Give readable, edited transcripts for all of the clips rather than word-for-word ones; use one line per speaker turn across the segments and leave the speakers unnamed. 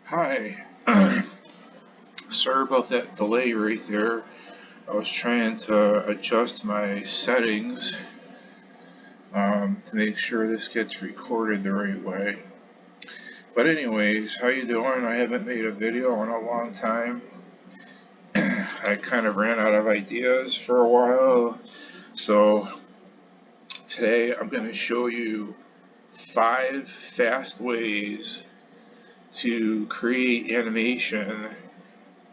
Hi. Sorry about that delay right there. I was trying to adjust my settings to make sure this gets recorded the right way. But anyways, how you doing? I haven't made a video in a long time. I kind of ran out of ideas for a while. So today I'm going to show you 5 fast ways to create animation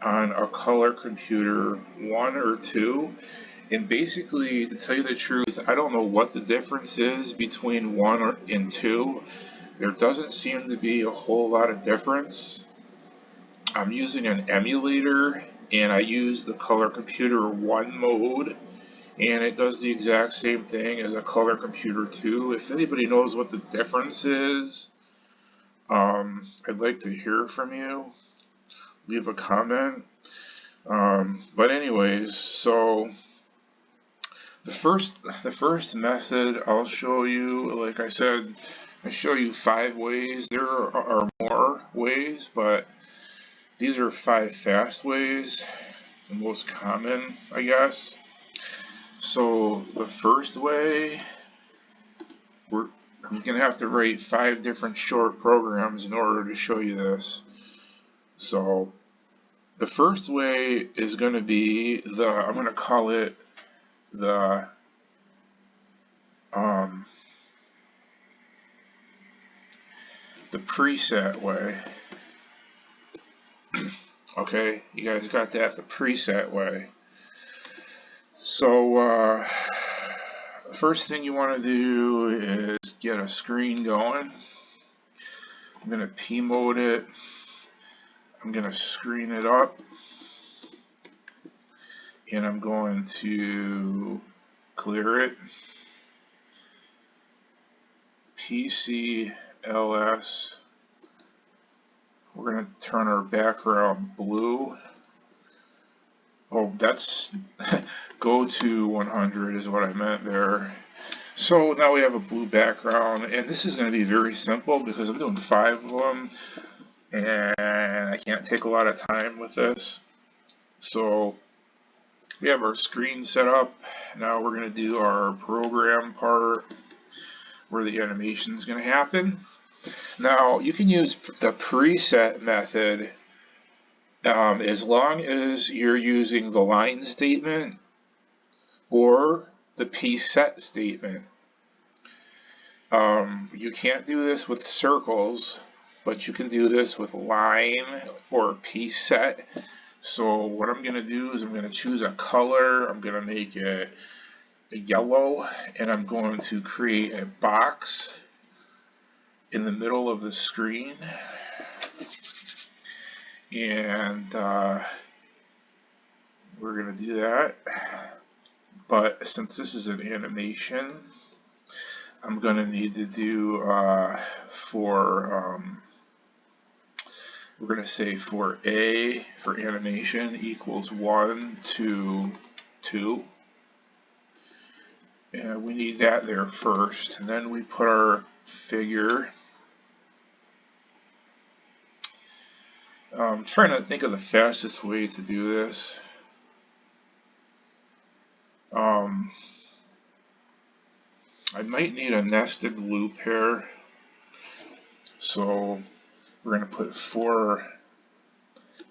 on a color computer 1 or 2. And basically, to tell you the truth, I don't know what the difference is between 1 and 2. There doesn't seem to be a whole lot of difference. I'm using an emulator and I use the color computer 1 mode, and it does the exact same thing as a color computer 2. If anybody knows what the difference is, I'd like to hear from you. Leave a comment. But anyways, so the first method I'll show you, like I said, I show you 5 ways. There are more ways, but these are 5 fast ways, the most common, I guess. So the first way, I'm gonna have to write 5 different short programs in order to show you this. So the first way is going to be I'm going to call it the preset way. Okay, you guys got that? The preset way. So the first thing you want to do is get a screen going. I'm going to PMODE it. I'm going to screen it up. And I'm going to clear it. PCLS. We're going to turn our background blue. Oh, that's go to 100 is what I meant there. So now we have a blue background, and this is going to be very simple because I'm doing 5 of them, and I can't take a lot of time with this. So we have our screen set up. Now we're going to do our program part where the animation is going to happen. Now you can use the preset method as long as you're using the line statement or the PSET statement. You can't do this with circles, but you can do this with line or PSET. So what I'm going to do is I'm going to choose a color. I'm going to make it a yellow, and I'm going to create a box in the middle of the screen. And we're going to do that. But since this is an animation, I'm going to need to do we're going to say for A for animation equals 1 to 2. And we need that there first. And then we put our figure. I'm trying to think of the fastest way to do this. I might need a nested loop here. So we're going to put we're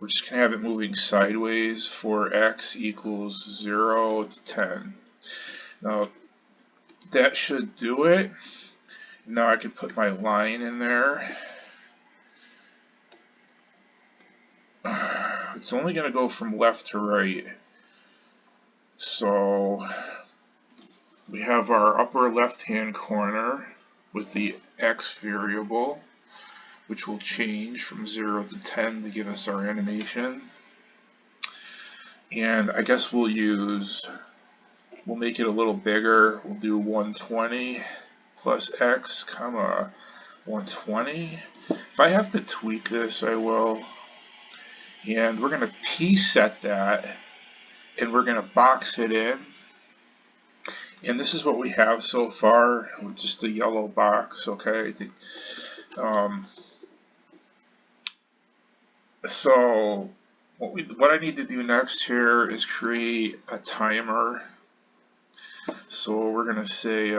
just going to have it moving sideways for x equals 0 to 10. Now that should do it. Now I can put my line in there. It's only going to go from left to right. So we have our upper left hand corner with the x variable, which will change from 0 to 10 to give us our animation. And I guess we'll make it a little bigger. We'll do 120 plus x, comma 120. If I have to tweak this, I will. And we're going to preset that, and we're going to box it in. And this is what we have so far, with just a yellow box, okay? So what I need to do next here is create a timer. So we're going to say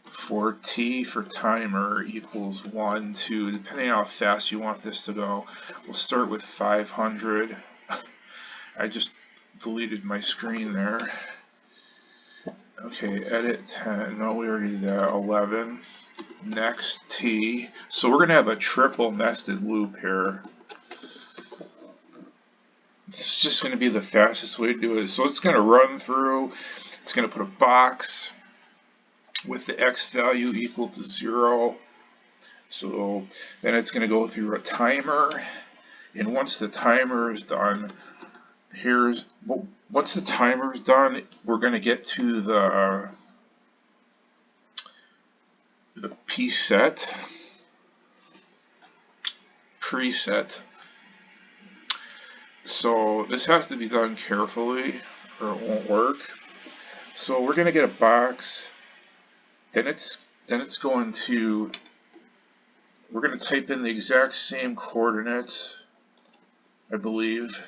for T for timer equals 1, 2, depending on how fast you want this to go. We'll start with 500. I just deleted my screen there. Okay, edit 10. No, we already did that. 11. Next T. So we're going to have a triple nested loop here. It's just going to be the fastest way to do it. So it's going to run through. It's going to put a box with the X value equal to 0. So then it's going to go through a timer. And once the timer is done, once the timer is done, we're going to get to the PSET preset. So this has to be done carefully or it won't work. So we're going to get a box. Then we're going to type in the exact same coordinates, I believe.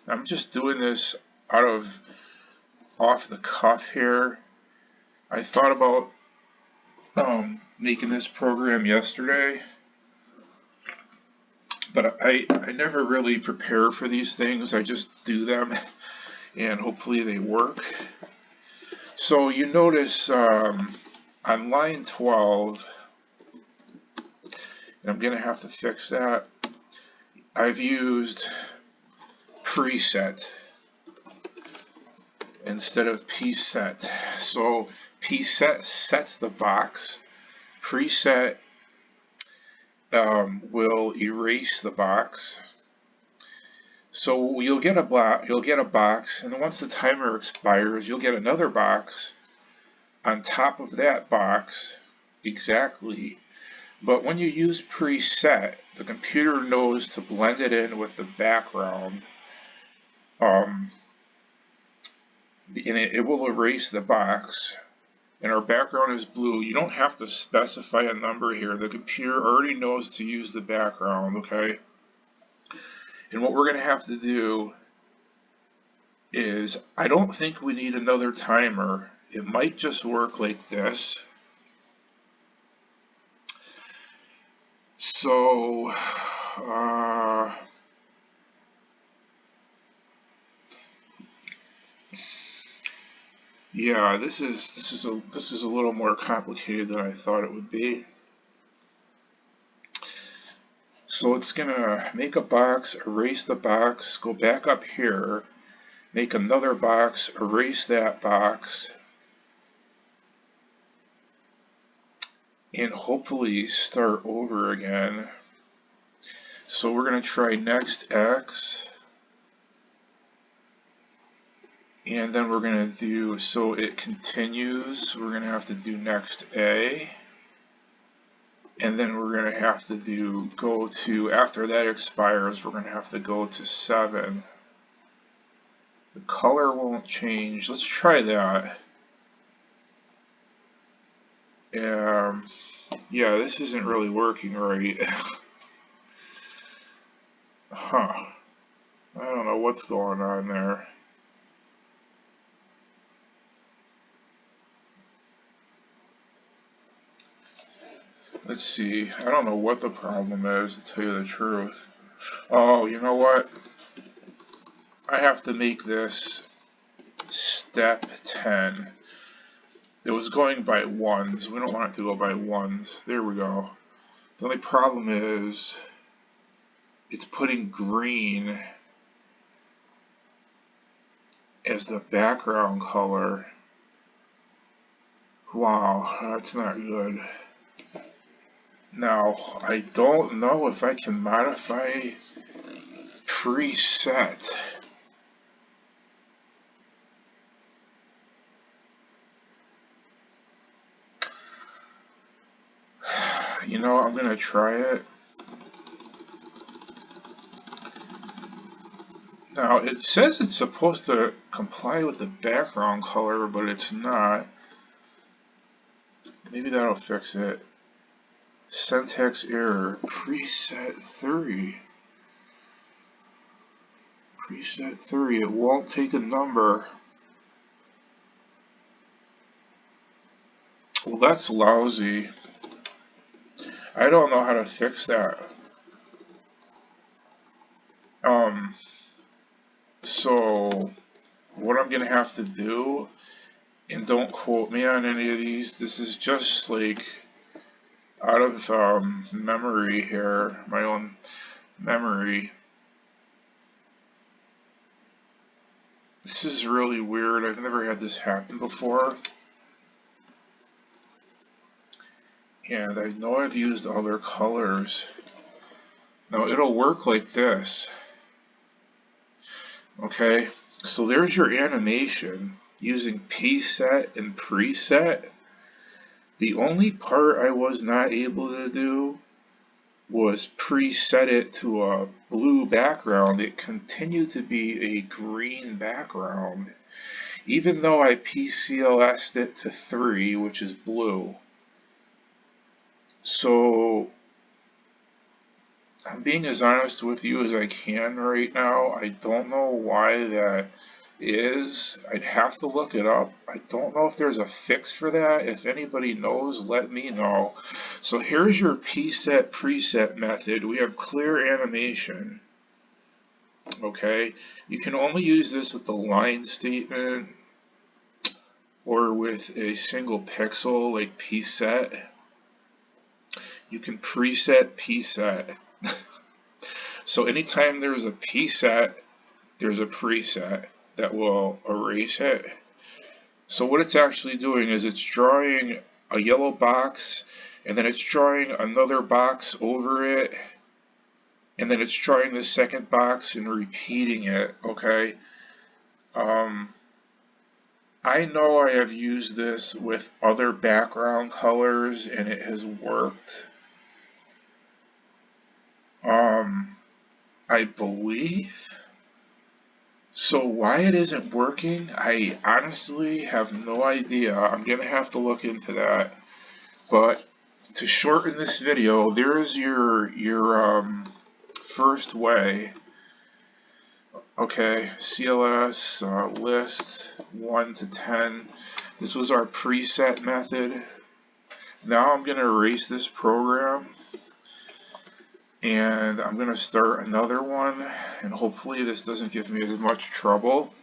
I'm just doing this off the cuff here. I thought about making this program yesterday, but I never really prepare for these things. I just do them and hopefully they work. So you notice on line 12, and I'm going to have to fix that, I've used preset instead of PSET. So PSET sets the box. Preset will erase the box. So you'll get a box, and then once the timer expires, you'll get another box on top of that box exactly. But when you use preset, the computer knows to blend it in with the background. And it will erase the box. And our background is blue. You don't have to specify a number here. The computer already knows to use the background, okay? And what we're going to have to do is, I don't think we need another timer. It might just work like this. So, yeah, this is a little more complicated than I thought it would be. So it's gonna make a box, erase the box, go back up here, make another box, erase that box, and hopefully start over again. So we're gonna try next X. And then we're going to do, so it continues, we're going to have to do next A. And then we're going to have to go to, after that expires, we're going to have to go to 7. The color won't change. Let's try that. Yeah, this isn't really working right. Huh. I don't know what's going on there. Let's see, I don't know what the problem is, to tell you the truth. Oh, you know what? I have to make this step 10. It was going by ones. We don't want it to go by ones. There we go. The only problem is it's putting green as the background color. Wow, that's not good. Now, I don't know if I can modify preset. You know, I'm gonna try it. Now, it says it's supposed to comply with the background color, but it's not. Maybe that'll fix it. Syntax error. Preset 3. Preset 3. It won't take a number. Well, that's lousy. I don't know how to fix that. So what I'm gonna have to do, and don't quote me on any of these, this is just like out of memory here, my own memory. This is really weird. I've never had this happen before. And I know I've used other colors. Now it'll work like this. Okay, so there's your animation using PSET and preset. The only part I was not able to do was preset it to a blue background. It continued to be a green background, even though I PCLS'd it to 3, which is blue. So I'm being as honest with you as I can right now. I don't know why that is. I'd have to look it up. I don't know if there's a fix for that. If anybody knows, let me know. So here's your PSET preset method. We have clear animation. Okay, you can only use this with the line statement or with a single pixel like PSET. You can preset PSET. So anytime there's a PSET, there's a preset that will erase it. So what it's actually doing is it's drawing a yellow box, and then it's drawing another box over it, and then it's drawing the second box and repeating it, okay? I know I have used this with other background colors and it has worked. I believe. So why it isn't working, I honestly have no idea. I'm gonna have to look into that. But to shorten this video, there is your first way. Okay, CLS list 1 to 10. This was our preset method. Now I'm gonna erase this program, and I'm gonna start another one, and hopefully this doesn't give me as much trouble.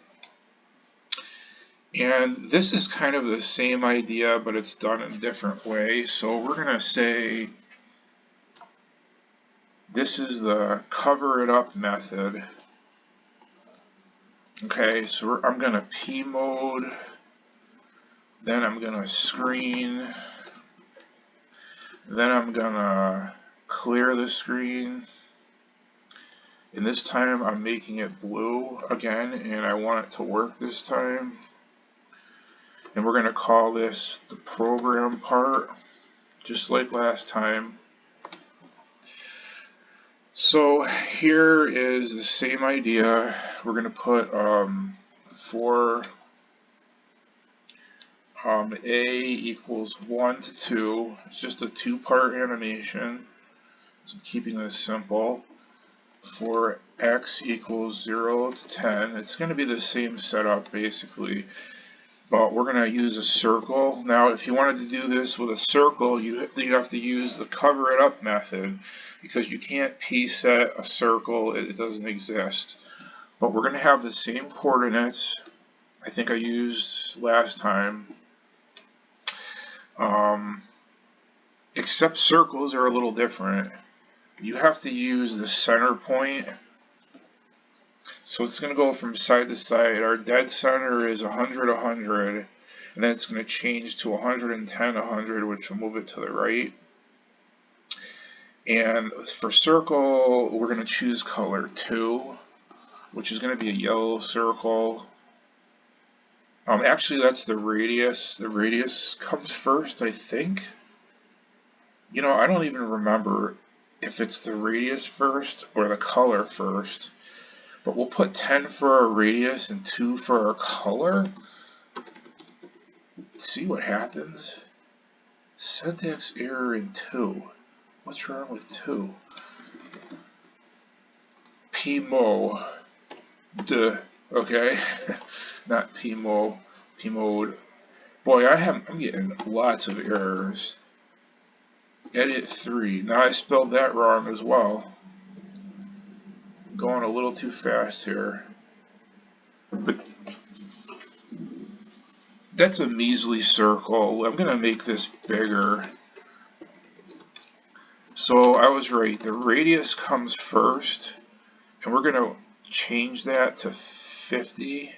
And this is kind of the same idea, but it's done in a different way. So we're gonna say this is the cover it up method. Okay, so I'm gonna PMODE, then I'm gonna screen, then I'm gonna clear the screen, and this time I'm making it blue again, and I want it to work this time. And we're gonna call this the program part, just like last time. So here is the same idea. We're gonna put for A equals 1 to 2. It's just a 2-part animation, so I'm keeping this simple. For X equals 0 to 10, it's going to be the same setup basically, but we're going to use a circle. Now if you wanted to do this with a circle, you have to use the cover it up method, because you can't preset a circle, it doesn't exist. But we're going to have the same coordinates I think I used last time. Except circles are a little different. You have to use the center point. So it's going to go from side to side. Our dead center is 100, 100. And then it's going to change to 110, 100, which will move it to the right. And for circle, we're going to choose color 2, which is going to be a yellow circle. Actually, that's the radius. The radius comes first, I think. You know, I don't even remember if it's the radius first or the color first. But we'll put 10 for our radius and 2 for our color. Let's see what happens. Syntax error in 2. What's wrong with 2? PMODE. Okay. Not PMODE. Boy, I'm getting lots of errors. Edit 3. Now I spelled that wrong as well. Going a little too fast here. But that's a measly circle. I'm going to make this bigger. So I was right. The radius comes first. And we're going to change that to 50.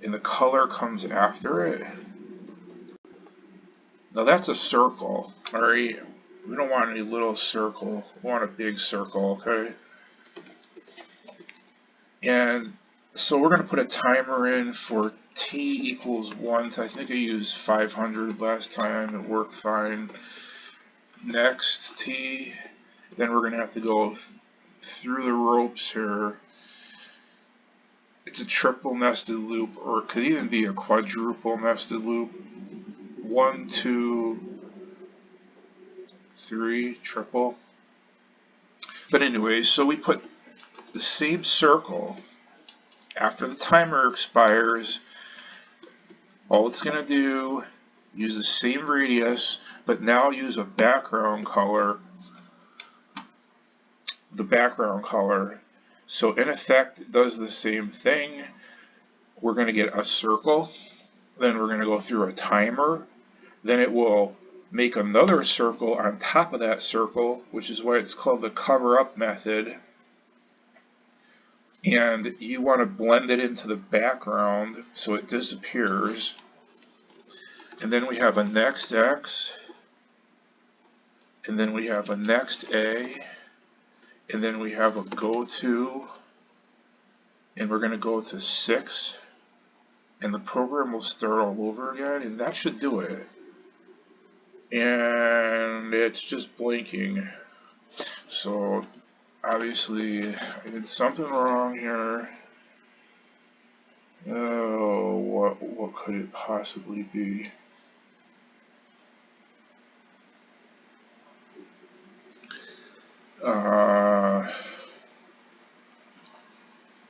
And the color comes after it. Now that's a circle. Alright. We don't want any little circle. We want a big circle, okay? And so we're going to put a timer in for t equals 1. I think I used 500 last time. It worked fine. Next t. Then we're going to have to go through the ropes here. It's a triple nested loop, or it could even be a quadruple nested loop. 1, 2, 3, triple. But anyways, so we put the same circle after the timer expires. All it's going to do, use the same radius, but now use a background color. The background color. So in effect, it does the same thing. We're going to get a circle. Then we're going to go through a timer. Then it will make another circle on top of that circle, which is why it's called the cover-up method. And you want to blend it into the background so it disappears. And then we have a next X, and then we have a next A, and then we have a go to, and we're going to go to 6, and the program will start all over again, and that should do it. And it's just blinking. So obviously I did something wrong here. Oh, what could it possibly be?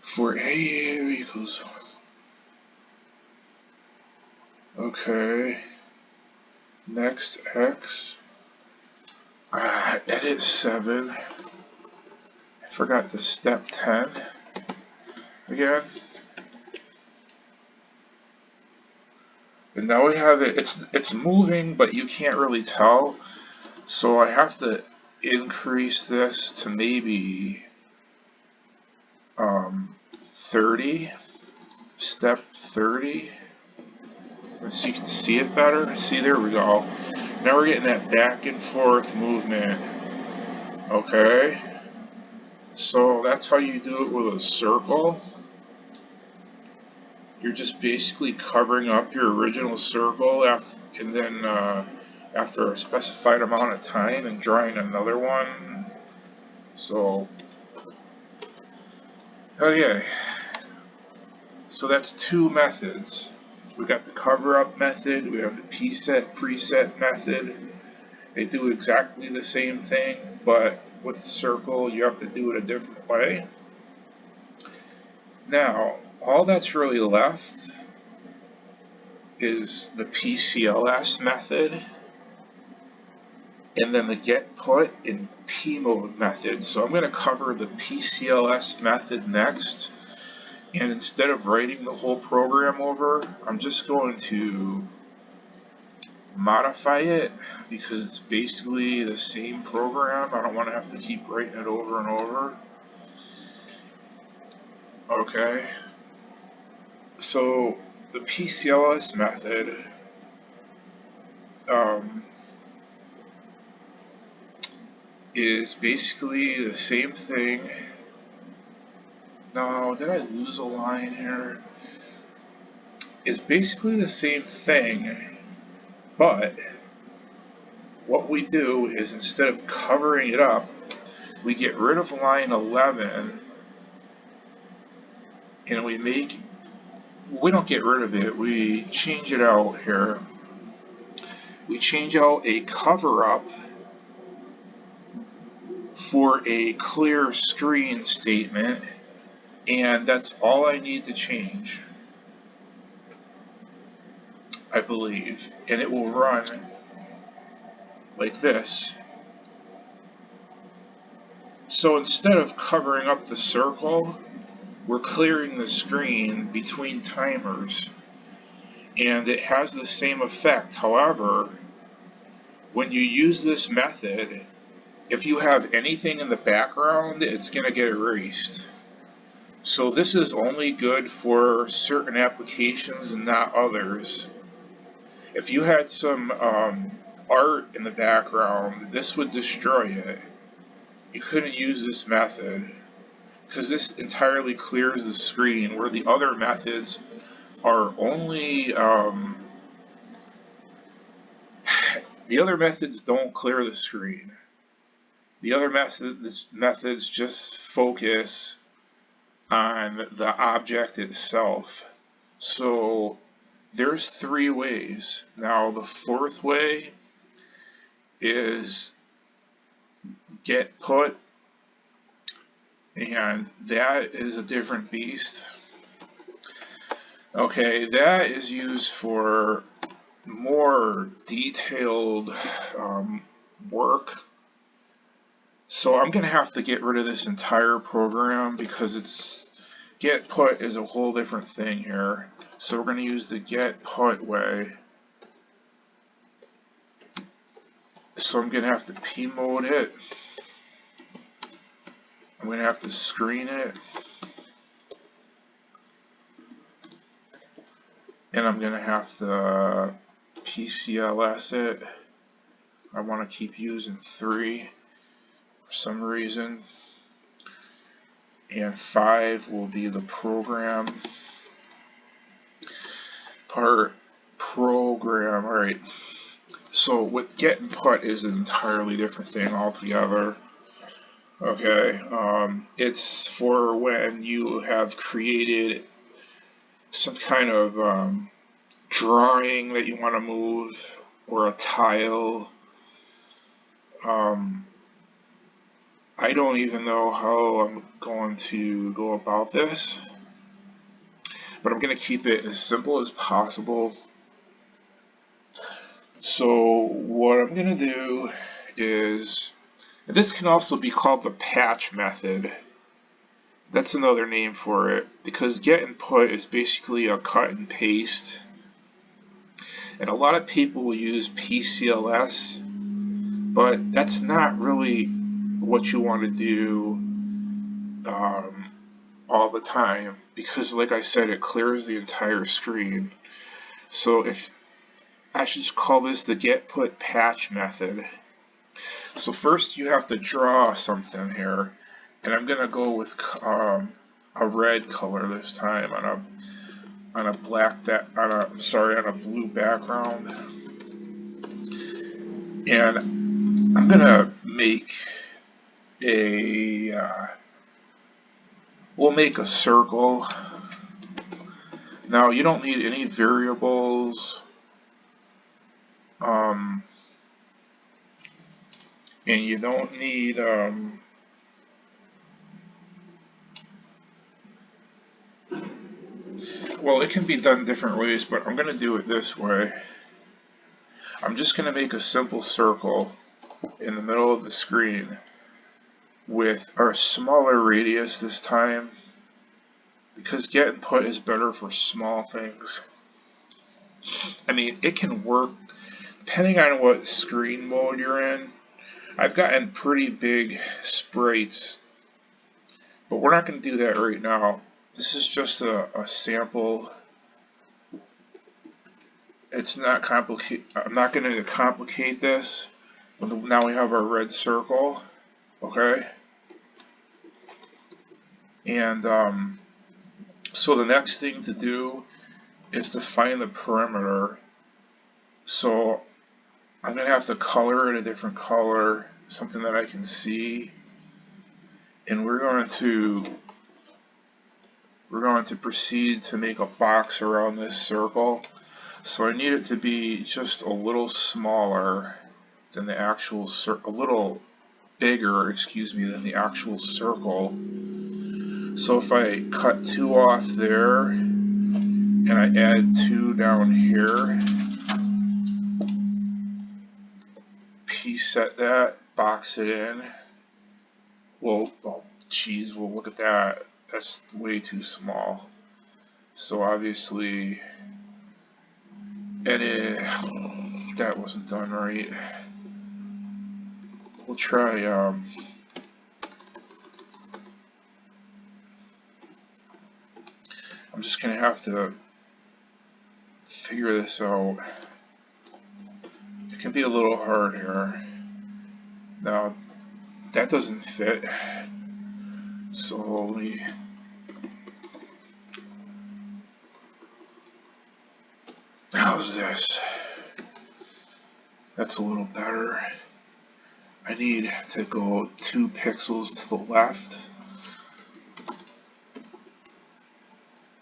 For A equals, okay, next X, edit 7, I forgot the step 10 again, but now we have it, it's moving, but you can't really tell, so I have to increase this to maybe 30, step 30. So you can see it better. See, there we go. Now we're getting that back and forth movement. Okay. So that's how you do it with a circle. You're just basically covering up your original circle and then after a specified amount of time and drawing another one. So, okay. So that's 2 methods. We got the cover-up method, we have the preset method. They do exactly the same thing, but with the circle, you have to do it a different way. Now, all that's really left is the PCLS method, and then the get put and PMODE method. So I'm going to cover the PCLS method next. And instead of writing the whole program over, I'm just going to modify it because it's basically the same program. I don't want to have to keep writing it over and over. Okay. So the PCLS method is basically the same thing. No, did I lose a line here? It's basically the same thing, but what we do is instead of covering it up, we get rid of line 11 and we don't get rid of it, we change it out here. We change out a cover up for a clear screen statement, and that's all I need to change, I believe, and it will run like this. So instead of covering up the circle, we're clearing the screen between timers, and it has the same effect. However, when you use this method, if you have anything in the background, it's going to get erased. So this is only good for certain applications and not others. If you had some art in the background, this would destroy it. You couldn't use this method because this entirely clears the screen, where the other methods are only the other methods don't clear the screen. The other methods just focus on the object itself. So there's 3 ways. Now the 4th way is get put, and that is a different beast. Okay, that is used for more detailed work. So I'm going to have to get rid of this entire program because it's get put is a whole different thing here. So we're going to use the get put way. So I'm going to have to PMODE it. I'm going to have to screen it. And I'm going to have to PCLS it. I want to keep using 3 for some reason. And 5 will be the program part. Program, alright. So with get and put is an entirely different thing altogether. Okay, it's for when you have created some kind of drawing that you want to move, or a tile. I don't even know how I'm going to go about this, but I'm going to keep it as simple as possible. So what I'm going to do is, this can also be called the patch method. That's another name for it, because get and put is basically a cut and paste. And a lot of people will use PCLS, but that's not really what you want to do all the time, because like I said, it clears the entire screen. So if I should just call this the get put patch method. So first you have to draw something here, and I'm gonna go with a red color this time on a blue background, and I'm gonna make we'll make a circle. Now you don't need any variables, and you don't need well, it can be done different ways, but I'm going to do it this way. I'm just going to make a simple circle in the middle of the screen with a smaller radius this time, because get and put is better for small things. I mean, it can work depending on what screen mode you're in. I've gotten pretty big sprites, but we're not going to do that right now. This is just a sample. It's not complicated. I'm not going to complicate this. Now we have our red circle, okay? And so the next thing to do is to find the perimeter. So I'm going to have to color it a different color, something that I can see. And we're going to proceed to make a box around this circle. So I need it to be just a little smaller than the actual circle, a little bigger, excuse me, than the actual circle. So if I cut 2 off there and I add 2 down here, PSET that, box it in. Well, oh geez, well look at that. That's way too small. So obviously, edit, that wasn't done right. We'll try, I'm just gonna have to figure this out. It can be a little hard here. Now, that doesn't fit. So let me, how's this? That's a little better. I need to go 2 pixels to the left.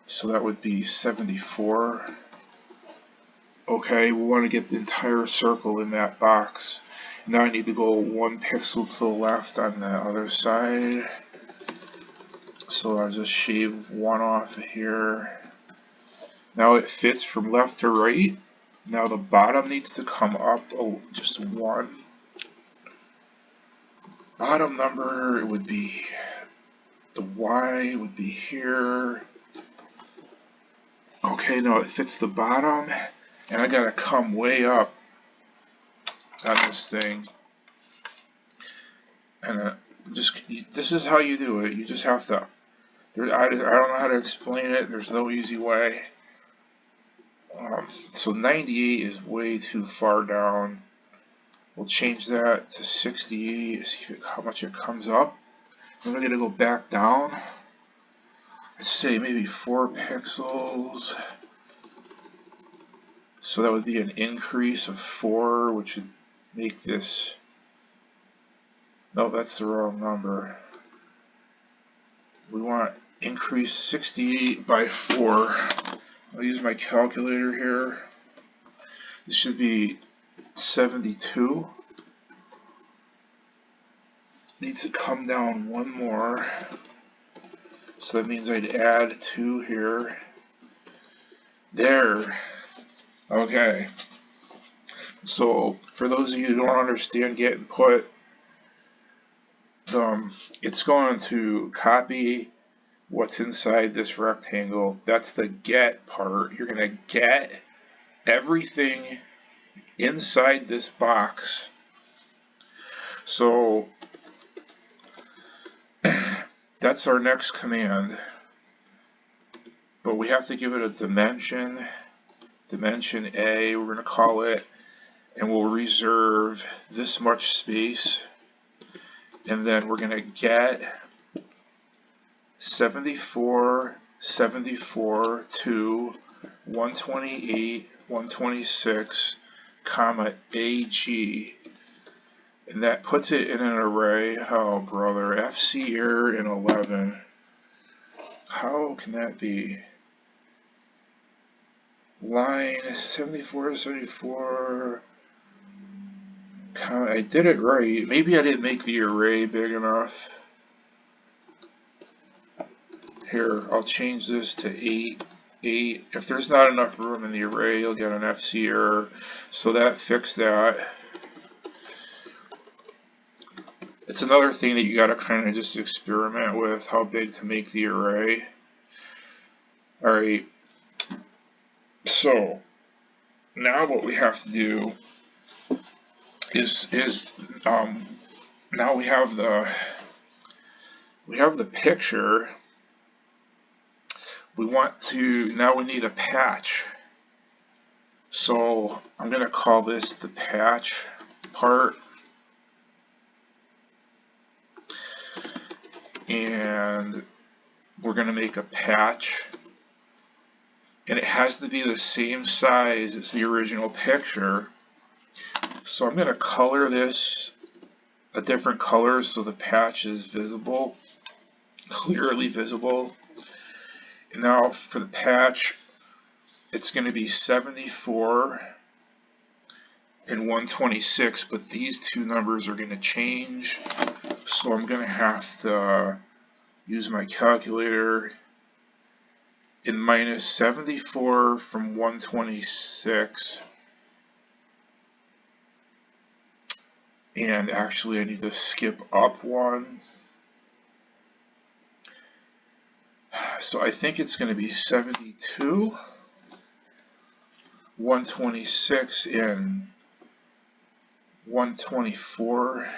So that would be 74. Okay, we want to get the entire circle in that box. Now I need to go 1 pixel to the left on the other side. So I'll just shave 1 off of here. Now it fits from left to right. Now the bottom needs to come up just 1. Bottom number would be, the Y would be here. Okay, no, it fits the bottom, and I gotta come way up on this thing. And this is how you do it. You just have to, I don't know how to explain it. There's no easy way. So 98 is way too far down. We'll change that to 68, see how much it comes up. Then we're going to go back down. Let's say maybe 4 pixels. So that would be an increase of 4, which would make this... No, that's the wrong number. We want increase 68 by 4. I'll use my calculator here. This should be 72. Needs to come down 1 more. So that means I'd add 2 here. There. Okay. So for those of you who don't understand get and put, it's going to copy what's inside this rectangle. That's the get part. You're going to get everything inside this box. So that's our next command. But we have to give it a dimension. Dimension A, we're going to call it, and we'll reserve this much space. And then we're going to get 74, 74 to 128, 126, comma AG. And that puts it in an array. Oh, brother. FC error in 11. How can that be? Line 74, 74. I did it right. Maybe I didn't make the array big enough. Here, I'll change this to 8. If there's not enough room in the array, you'll get an FC error. So that fixed that. It's another thing that you gotta kind of just experiment with, how big to make the array. Alright. So, now what we have to do is now we have the picture. We want to, now we need a patch. So I'm going to call this the patch part. And we're going to make a patch. And it has to be the same size as the original picture. So I'm going to color this a different color so the patch is visible, clearly visible. And now for the patch, it's going to be 74 and 126, but these two numbers are going to change. So I'm going to have to use my calculator and minus 74 from 126. And actually I need to skip up one. So I think it's going to be 72, 126, and 124.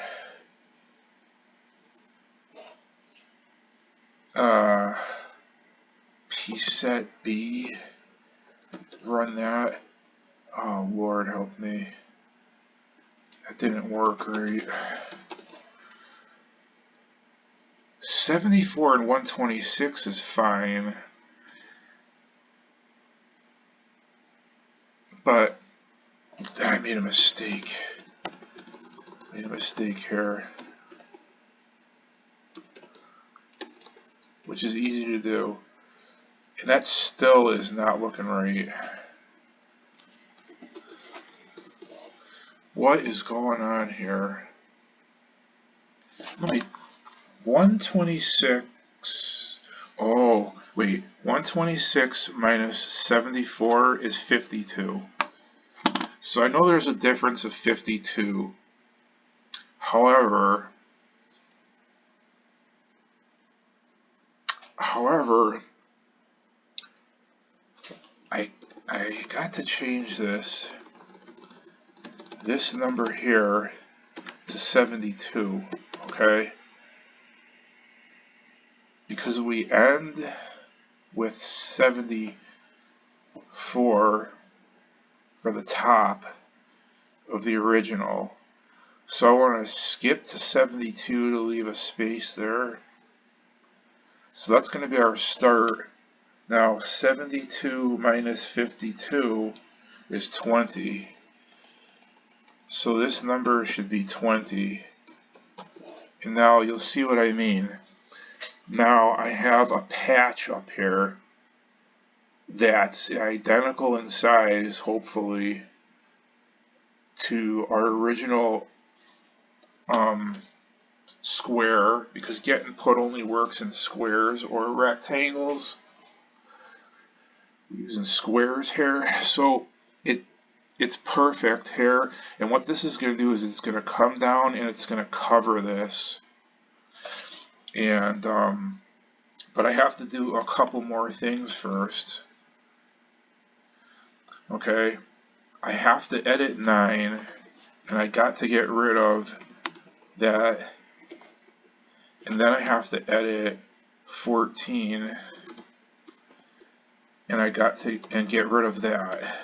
PSET B, run that. Oh Lord help me. That didn't work right. 74 and 126 is fine. But I made a mistake. Here. Which is easy to do. And that still is not looking right. What is going on here? Wait, 126. Oh, wait. 126 minus 74 is 52. So I know there's a difference of 52. However, I got to change this number here to 72, okay? Because we end with 74 for the top of the original. So I want to skip to 72 to leave a space there. So that's going to be our start. Now 72 minus 52 is 20. So this number should be 20. And now you'll see what I mean. Now I have a patch up here that's identical in size, hopefully, to our original square, because get and put only works in squares or rectangles. We're using squares here, so it's perfect here. And what this is going to do is it's going to come down and it's going to cover this. And but I have to do a couple more things first. Okay, I have to edit 9, and I got to get rid of that. And then I have to edit 14, and I got to get rid of that.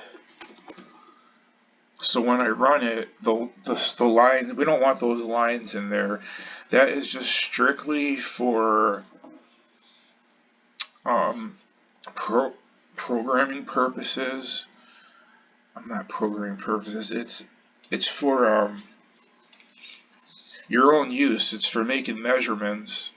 So when I run it, the lines, we don't want those lines in there. That is just strictly for programming purposes. I'm not programming purposes. It's for your own use. It's for making measurements.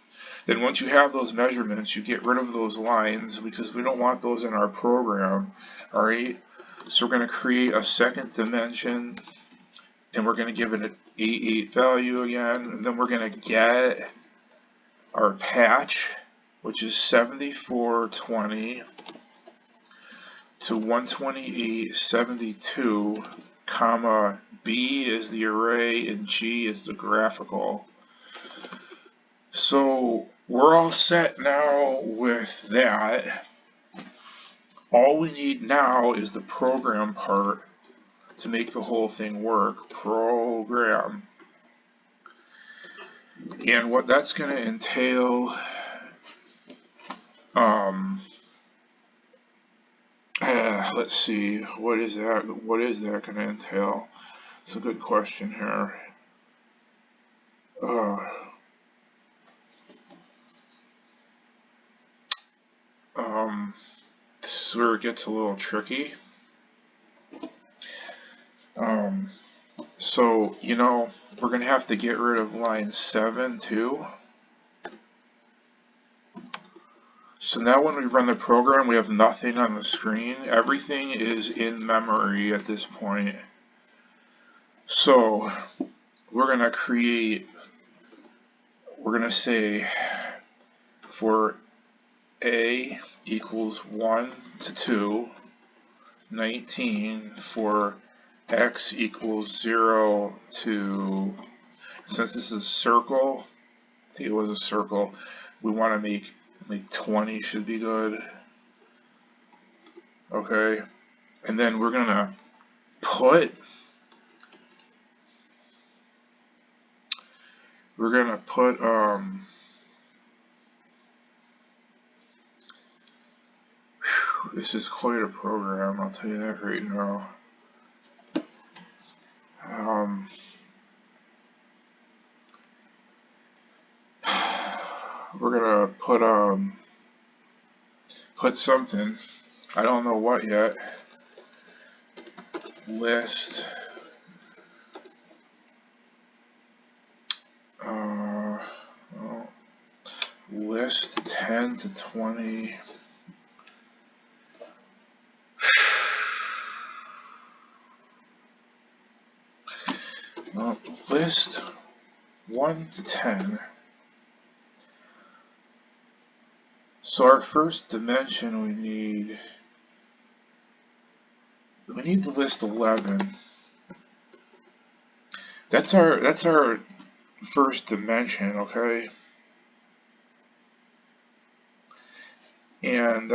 Then once you have those measurements, you get rid of those lines because we don't want those in our program. All right. So we're going to create a second dimension, and we're going to give it an 88 value again, and then we're going to get our patch, which is 7420 to 12872, comma, B is the array and G is the graphical. So we're all set now with that. All we need now is the program part to make the whole thing work. Program. And what that's going to entail, let's see, what is that going to entail? It's a good question here. This is where it gets a little tricky. So, you know, we're going to have to get rid of line 7 too. So now when we run the program, we have nothing on the screen. Everything is in memory at this point. So we're going to create we're going to say for A equals 1 to 2, 19 for X equals 0 to, since this is a circle, I think it was a circle, we want to make 20 should be good. Okay, and then we're gonna put this is quite a program, I'll tell you that right now. We're gonna put something, I don't know what yet. List list 10 to 20. List 1 to 10. So our first dimension we need to list 11. That's our first dimension, okay? And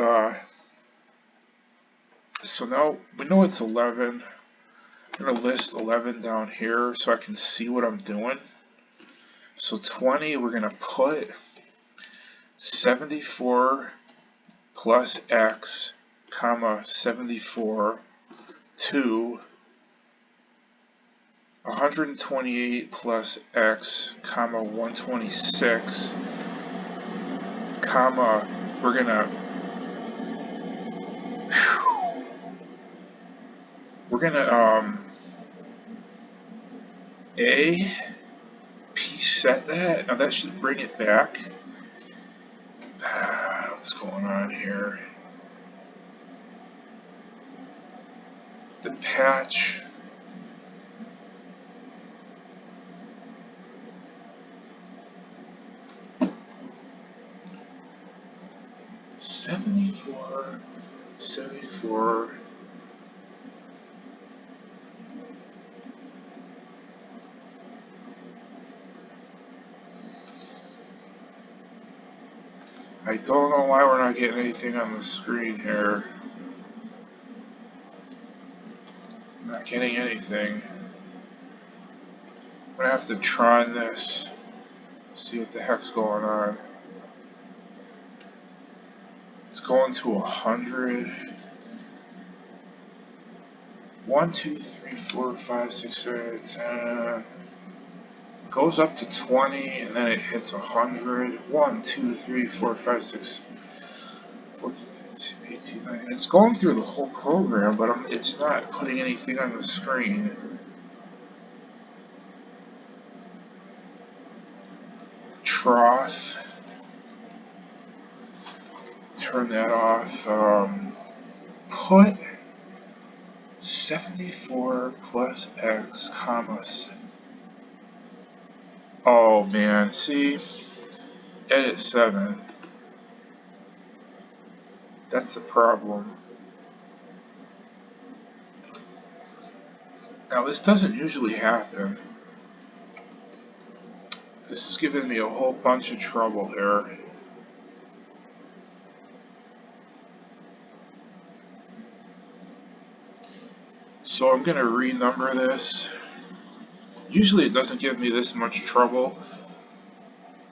so now we know it's 11. I'm going to list 11 down here so I can see what I'm doing. So 20, we're going to put 74 plus X, comma 74 to 128 plus X, comma 126, comma, we're gonna PSET that. Now that should bring it back. What's going on here? The patch. Seventy-four. I don't know why we're not getting anything on the screen here. Not getting anything. I'm gonna have to try this. See what the heck's going on. It's going to 100. 1, 2, 3, 4, 5, 6, 7, 8, 10. Goes up to 20 and then it hits 100. 1, 2, 3, 4, 5, 6, 14, 15, 18, 19. It's going through the whole program, but it's not putting anything on the screen. Trough. Turn that off. Put 74 plus X, comma. Oh man, see? Edit 7. That's the problem. Now this doesn't usually happen. This is giving me a whole bunch of trouble here. So I'm going to renumber this. Usually it doesn't give me this much trouble,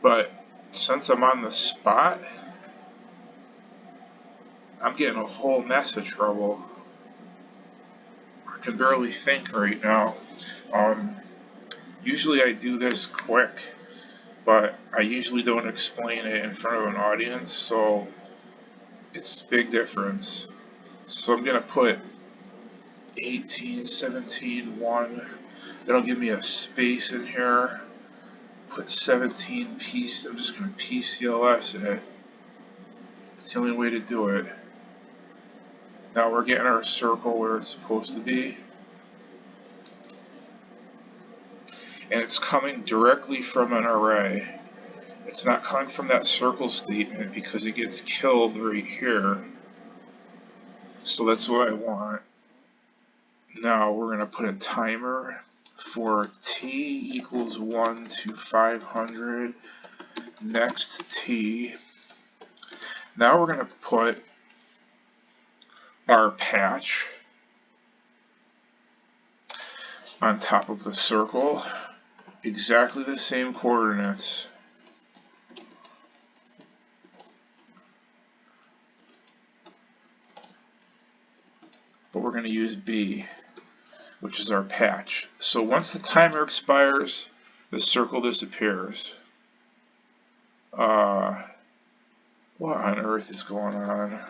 but since I'm on the spot, I'm getting a whole mess of trouble. I can barely think right now. Usually I do this quick, but I usually don't explain it in front of an audience, so it's a big difference. So I'm going to put 18, 17, 1. That'll give me a space in here. Put 17 piece. I'm just going to PCLS it. It's the only way to do it. Now we're getting our circle where it's supposed to be. And it's coming directly from an array. It's not coming from that circle statement because it gets killed right here. So that's what I want. Now we're going to put a timer for t equals 1 to 500. Next t. Now we're going to put our patch on top of the circle. Exactly the same coordinates. But we're going to use B, which is our patch. So once the timer expires, the circle disappears. What on earth is going on?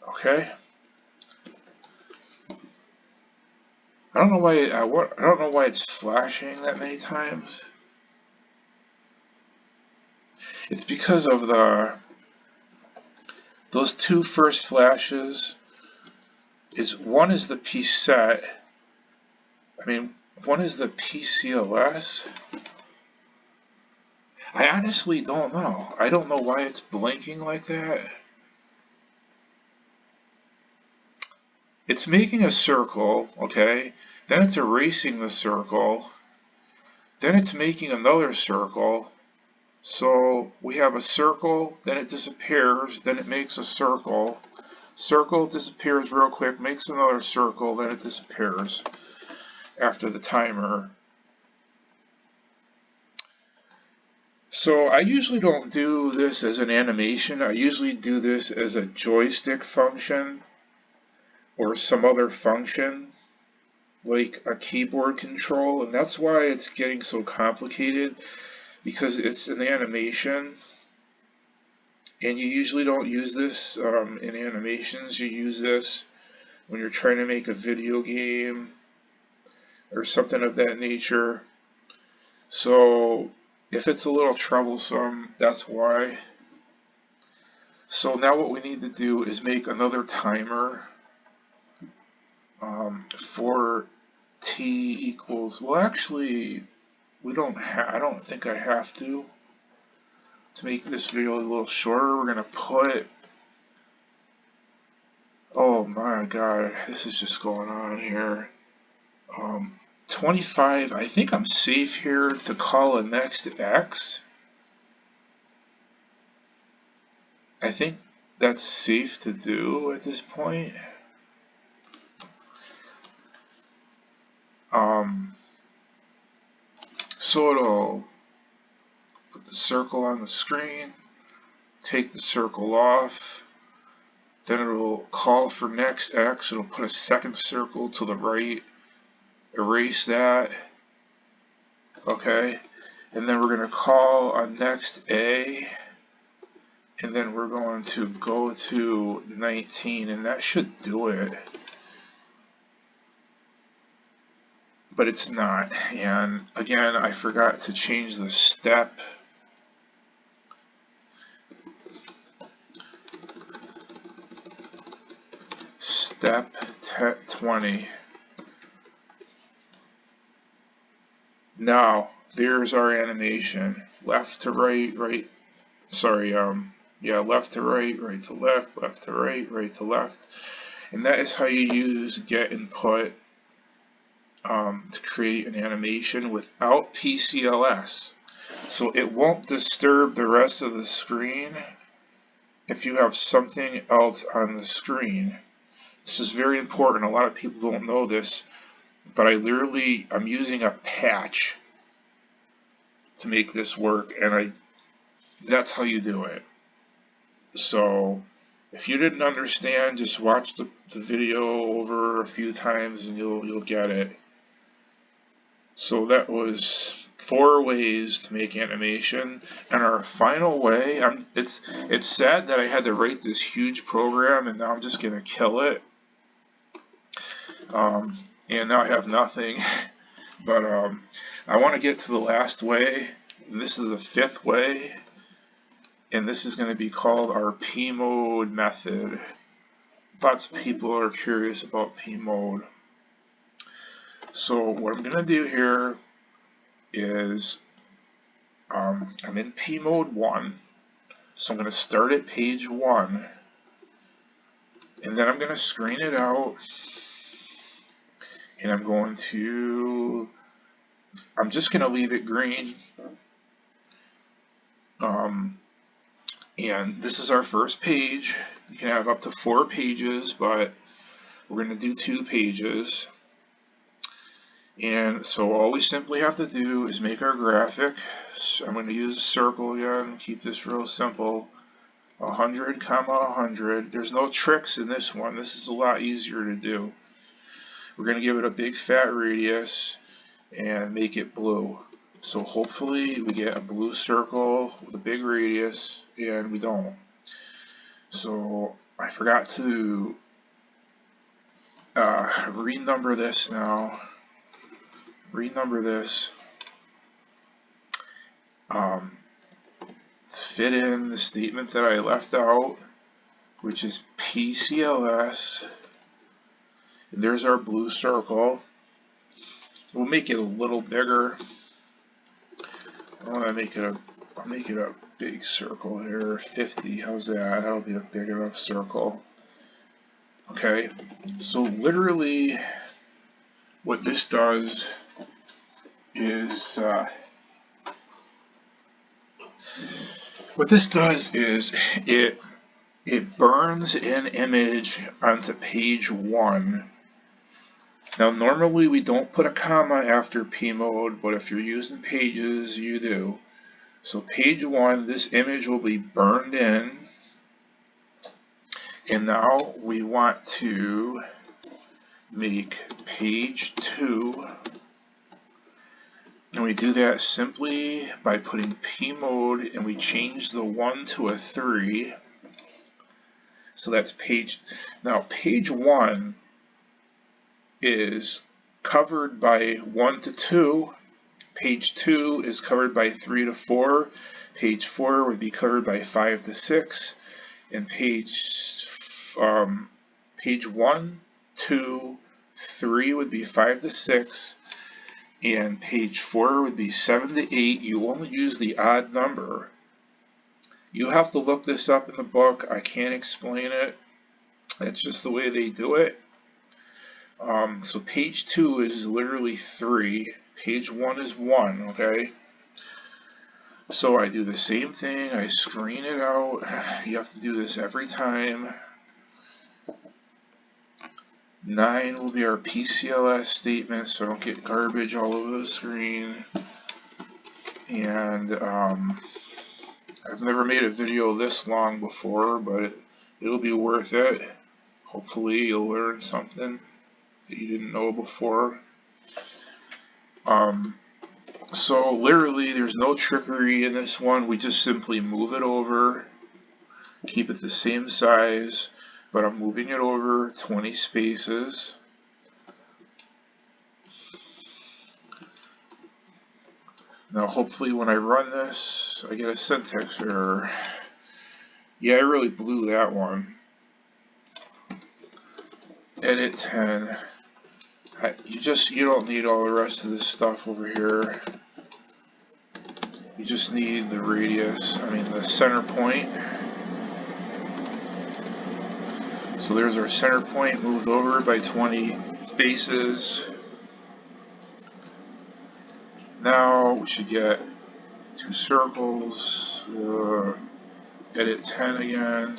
Okay. I don't know why. I don't know why it's flashing that many times. It's because of those two first flashes. One is the PSET. I mean, one is the PCLS. I honestly don't know. I don't know why it's blinking like that. It's making a circle, okay? Then it's erasing the circle. Then it's making another circle. So we have a circle, then it disappears, then it makes a circle. Circle disappears real quick, makes another circle, then it disappears after the timer. So I usually don't do this as an animation. I usually do this as a joystick function or some other function like a keyboard control, and that's why it's getting so complicated, because it's an animation. And you usually don't use this in animations. You use this when you're trying to make a video game or something of that nature. So if it's a little troublesome, that's why. So now what we need to do is make another timer for t equals, well actually I don't think I have to make this video a little shorter. We're going to put, oh my god, this is just going on here. 25, I think I'm safe here to call a next x. I think that's safe to do at this point. So it'll put the circle on the screen, take the circle off, then it'll call for next x, it'll put a second circle to the right, erase that, okay, and then we're going to call on next a, and then we're going to go to 19, and that should do it. But it's not, and again I forgot to change the step. Step 20. Now there's our animation. Left to right, right. Sorry, yeah, left to right, right to left, left to right, right to left, and that is how you use get input to create an animation without PCLS. So it won't disturb the rest of the screen if you have something else on the screen. This is very important. A lot of people don't know this, but I'm using a patch to make this work, and that's how you do it. So if you didn't understand, just watch the video over a few times and you'll get it. So that was 4 ways to make animation, and our final way, it's sad that I had to write this huge program and now I'm just gonna kill it, and now I have nothing. But I want to get to the last way. This is the 5th way, and this is going to be called our PMODE method. Lots of people are curious about PMODE. So what I'm going to do here is I'm in PMODE 1, so I'm going to start at page 1, and then I'm going to screen it out, and I'm just going to leave it green. And this is our first page. You can have up to 4 pages, but we're going to do 2 pages. And so all we simply have to do is make our graphic. So I'm going to use a circle again, keep this real simple. 100, 100. There's no tricks in this one. This is a lot easier to do. We're going to give it a big fat radius and make it blue. So hopefully we get a blue circle with a big radius, and we don't. So I forgot to renumber this now. Renumber this. Fit in the statement that I left out, which is Pcls. And there's our blue circle. We'll make it a little bigger. I'll make it a big circle here. 50. How's that? That'll be a big enough circle. Okay. So literally, what this does is it burns an image onto page 1. Now normally we don't put a comma after PMODE, but if you're using pages, you do. So page 1, this image will be burned in, and now we want to make page 2, and we do that simply by putting PMODE, and we change the 1 to a 3. So that's page. Now page 1 is covered by 1 to 2. Page 2 is covered by 3 to 4. Page 4 would be covered by 5 to 6. And page 1, 2, 3 would be 5 to 6. And page 4 would be 7 to 8. You only use the odd number. You have to look this up in the book. I can't explain it. That's just the way they do it. So page 2 is literally 3. Page 1 is 1, okay? So I do the same thing. I screen it out. You have to do this every time. 9 will be our PCLS statement, so I don't get garbage all over the screen. And I've never made a video this long before, but it'll be worth it. Hopefully you'll learn something that you didn't know before. So literally there's no trickery in this one. We just simply move it over, keep it the same size, but I'm moving it over 20 spaces. Now hopefully when I run this, I get a syntax error. Yeah, I really blew that one. Edit 10. You don't need all the rest of this stuff over here. You just need the radius, the center point. So there's our center point moved over by 20 spaces. Now we should get 2 circles. Edit 10 again.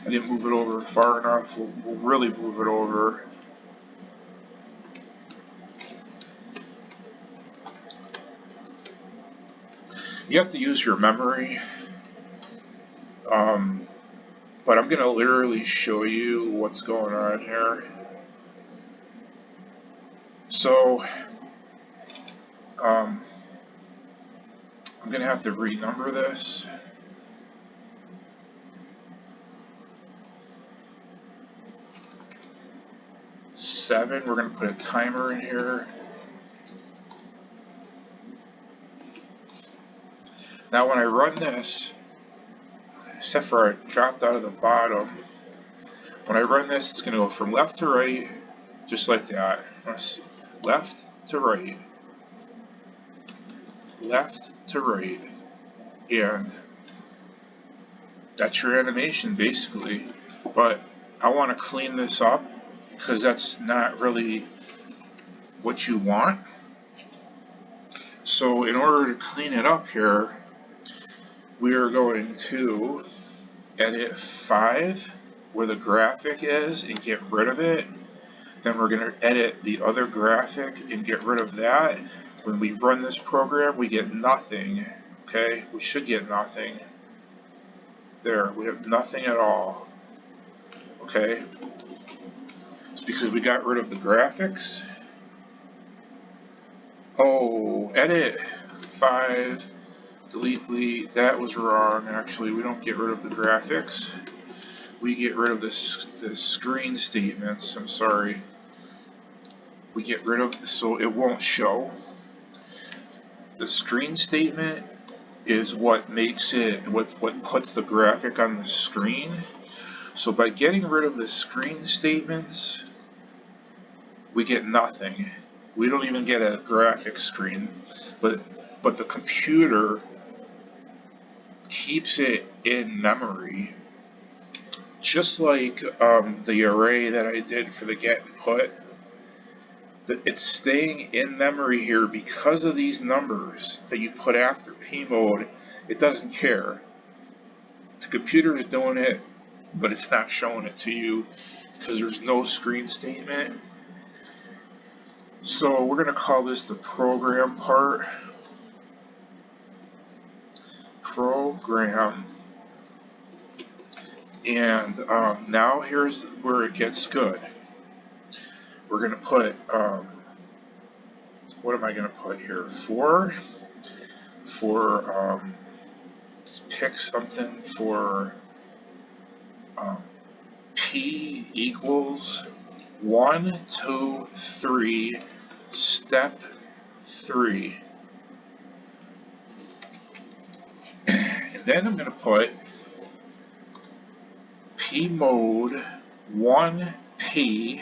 I didn't move it over far enough. We'll really move it over. You have to use your memory, but I'm going to literally show you what's going on here. So I'm going to have to renumber this. Seven, we're going to put a timer in here. Now when I run this, except for I dropped out of the bottom, when I run this, it's going to go from left to right, just like that. left to right, left to right, and that's your animation basically. But I want to clean this up because that's not really what you want. So in order to clean it up here, we are going to edit 5 where the graphic is and get rid of it. Then we're going to edit the other graphic and get rid of that. When we run this program, we get nothing. Okay, we should get nothing. There, we have nothing at all. Okay, it's because we got rid of the graphics. Oh, edit 5, delete, that was wrong. Actually, we don't get rid of the graphics. We get rid of the screen statements. I'm sorry. We get rid of, so it won't show. The screen statement is what makes it, what puts the graphic on the screen. So by getting rid of the screen statements, we get nothing. We don't even get a graphic screen, but the computer keeps it in memory. Just like the array that I did for the get and put, it's staying in memory here because of these numbers that you put after PMODE. It doesn't care. The computer is doing it, but it's not showing it to you because there's no screen statement. So we're going to call this the program part. Program. And now here's where it gets good. We're going to put, what am I going to put here? Let's pick something for P equals 1, 2, 3, step 3. And then I'm going to put PMODE 1P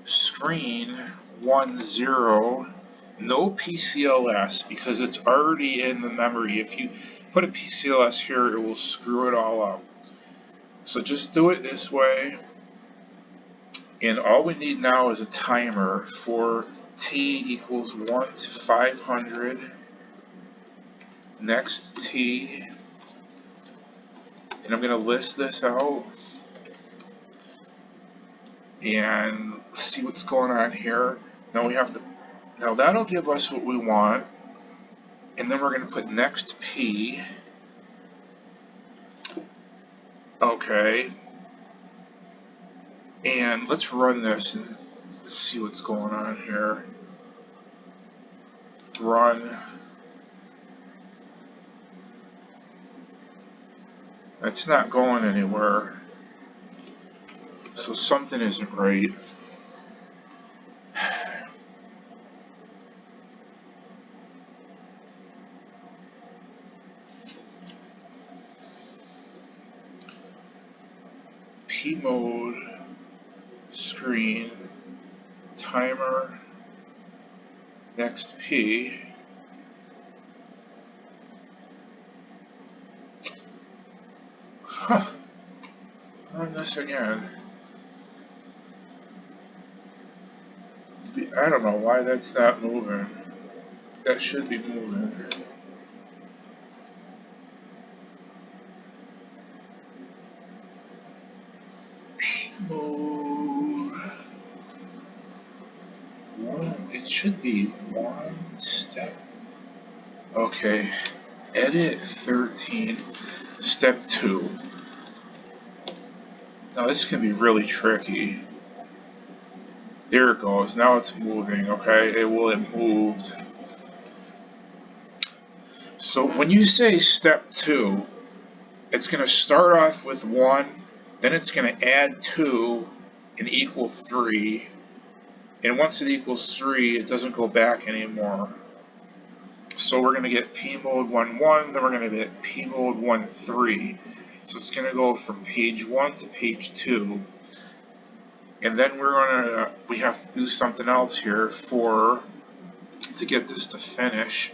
screen 10, no PCLS because it's already in the memory. If you put a PCLS here, it will screw it all up. So just do it this way. And all we need now is a timer for T equals 1 to 500. Next T. And I'm going to list this out. And see what's going on here. Now we have to, now that'll give us what we want. And then we're going to put next P. Okay. And let's run this and see what's going on here. Run. It's not going anywhere. So something isn't right. PMODE screen timer next P. Huh. Run this again. I don't know why that's not moving. That should be moving. PMODE. It should be 1 step. Okay. Edit 13. Step 2. Now this can be really tricky. There it goes. Now it's moving. Okay. It moved. So when you say step 2, it's going to start off with 1, then it's going to add 2 and equal 3. And once it equals 3, it doesn't go back anymore. So we're going to get PMODE 1.1, then we're going to get PMODE 1.3. So it's going to go from page 1 to page 2. And then we have to do something else here to get this to finish.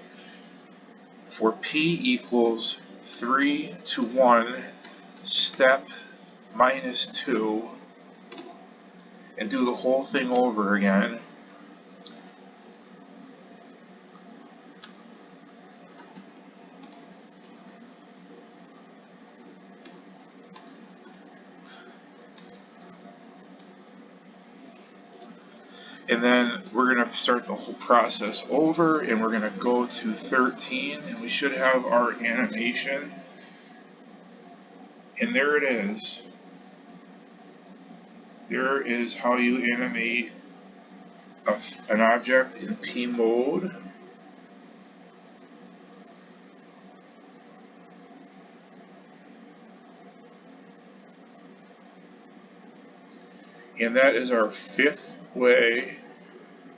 For P equals 3 to 1, step minus 2, and do the whole thing over again. And then we're going to start the whole process over, and we're going to go to 13, and we should have our animation. And there it is. There is how you animate an object in PMODE. And that is our 5th way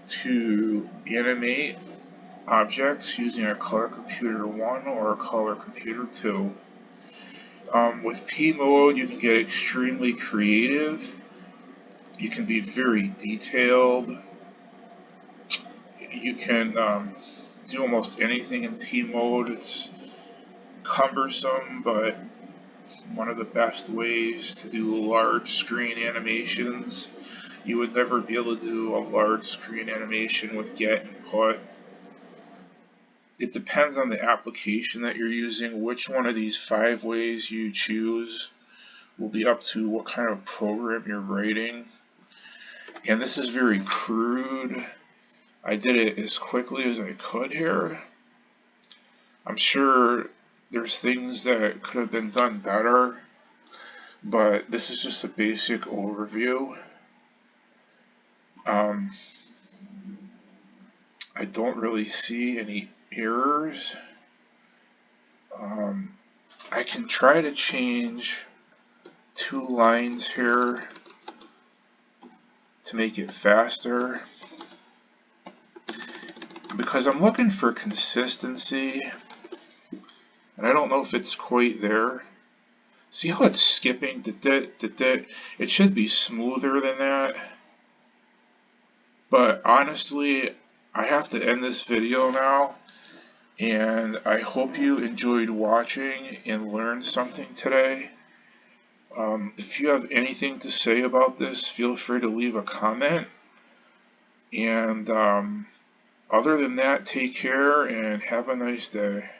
to animate objects using a Color Computer 1 or a Color Computer 2. With PMODE, you can get extremely creative. You can be very detailed. You can do almost anything in PMODE. It's cumbersome, but one of the best ways to do large screen animations. You would never be able to do a large screen animation with get and put. It depends on the application that you're using. Which one of these 5 ways you choose will be up to what kind of program you're writing. And this is very crude. I did it as quickly as I could here. I'm sure there's things that could have been done better, but this is just a basic overview. I don't really see any errors. I can try to change 2 lines here to make it faster, because I'm looking for consistency, and I don't know if it's quite there. See how it's skipping? It should be smoother than that. But honestly, I have to end this video now, and I hope you enjoyed watching and learned something today. If you have anything to say about this, feel free to leave a comment. And other than that, take care and have a nice day.